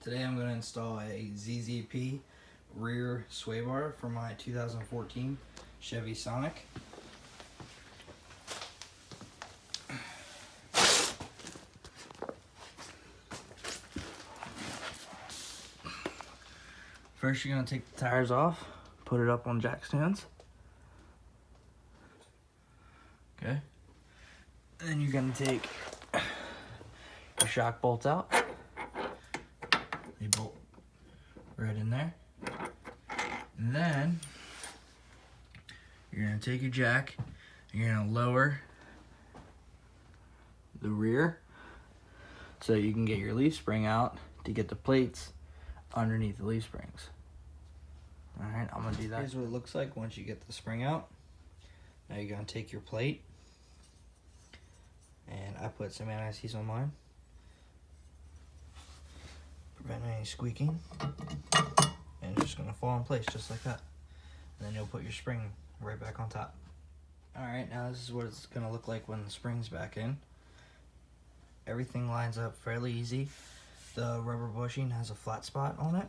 Today I'm going to install a ZZP rear sway bar for my 2014 Chevy Sonic. First you're going to take the tires off, put it up on jack stands. Okay. And then you're going to take your shock bolts out. They bolt right in there. And then you're going to take your jack and you're going to lower the rear so you can get your leaf spring out to get the plates underneath the leaf springs. Alright, I'm going to do that. Here's what it looks like once you get the spring out. Now you're going to take your plate, and I put some anti-seize on mine. Prevent any squeaking. And it's just going to fall in place just like that. And then you'll put your spring right back on top. Alright, now this is what it's going to look like when the spring's back in. Everything lines up fairly easy. The rubber bushing has a flat spot on it,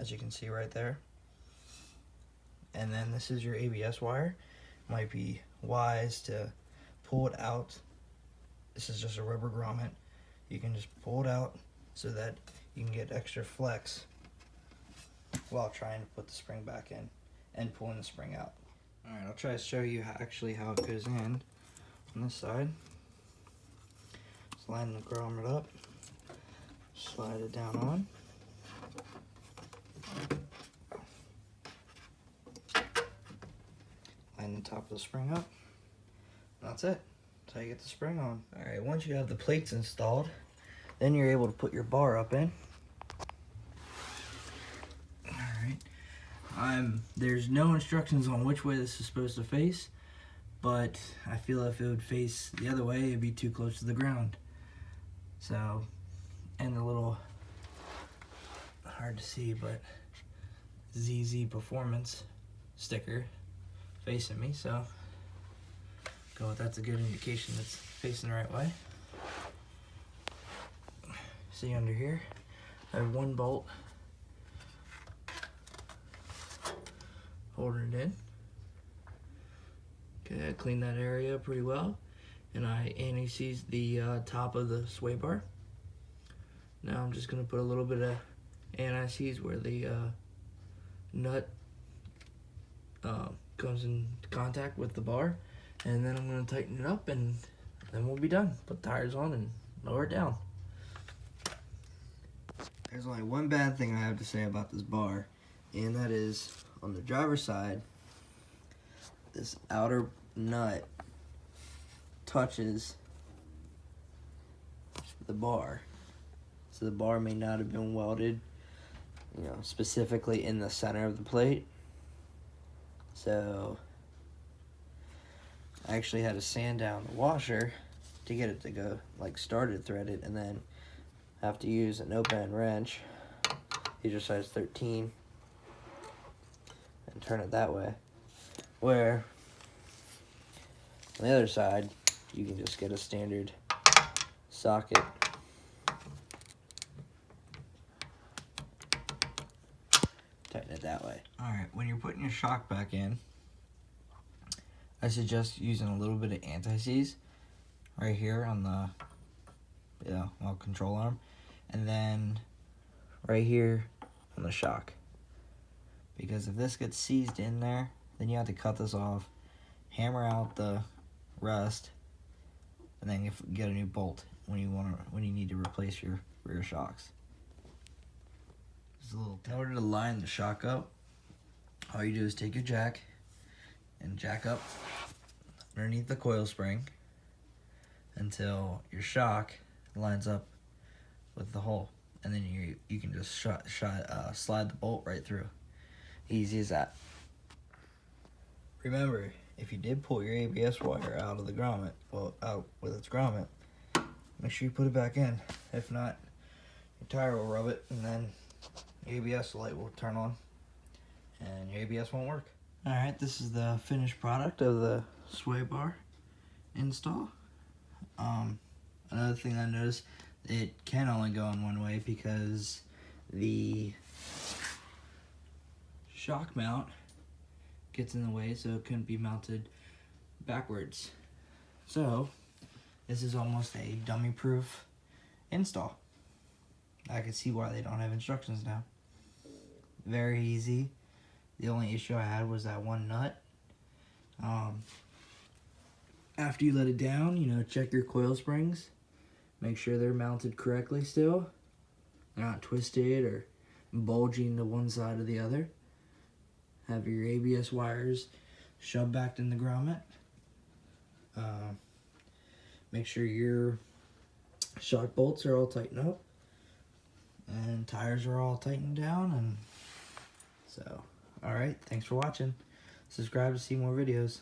as you can see right there. And then this is your ABS wire. Might be wise to pull it out. This is just a rubber grommet. You can just pull it out so that you can get extra flex while trying to put the spring back in and pulling the spring out. Alright, I'll try to show you how it goes in on this side. Just line the grommet up, slide it down on. Line the top of the spring up. That's it. That's how you get the spring on. Alright, once you have the plates installed, then you're able to put your bar up in. Alright. There's no instructions on which way this is supposed to face, but I feel if it would face the other way, it'd be too close to the ground. So, and the little, hard to see, but ZZPerformance sticker facing me, so go with that's a good indication it's facing the right way. See under here, I have one bolt holding it in. Okay, I cleaned that area pretty well, and I anti-seized the top of the sway bar. Now I'm just going to put a little bit of anti-seize where the nut comes in contact with the bar, and then I'm going to tighten it up, and then we'll be done. Put tires on and lower it down. There's only one bad thing I have to say about this bar, and that is on the driver's side, this outer nut touches the bar. So the bar may not have been welded, specifically in the center of the plate. So I actually had to sand down the washer to get it to go started threaded, and then have to use an open wrench. These are size 13, and turn it that way. Where on the other side, you can just get a standard socket. Tighten it that way. Alright, when you're putting your shock back in, I suggest using a little bit of anti-seize right here on the control arm, and then right here on the shock. Because if this gets seized in there, then you have to cut this off, hammer out the rust, and then get a new bolt when you need to replace your rear shocks. In order to line the shock up, all you do is take your jack and jack up underneath the coil spring until your shock lines up with the hole, and then you can just slide the bolt right through. Easy as that. Remember, if you did pull your ABS wire out of the grommet, out with its grommet, make sure you put it back in. If not, your tire will rub it, and then the ABS light will turn on, and your ABS won't work. Alright, this is the finished product of the sway bar install. Another thing I noticed, it can only go in one way because the shock mount gets in the way, so it couldn't be mounted backwards. So this is almost a dummy proof install. I can see why they don't have instructions now. Very easy. The only issue I had was that one nut. After you let it down, you know, check your coil springs. Make sure they're mounted correctly still. They're not twisted or bulging to one side or the other. Have your ABS wires shoved back in the grommet. Make sure your shock bolts are all tightened up. And tires are all tightened down. And so, alright, thanks for watching. Subscribe to see more videos.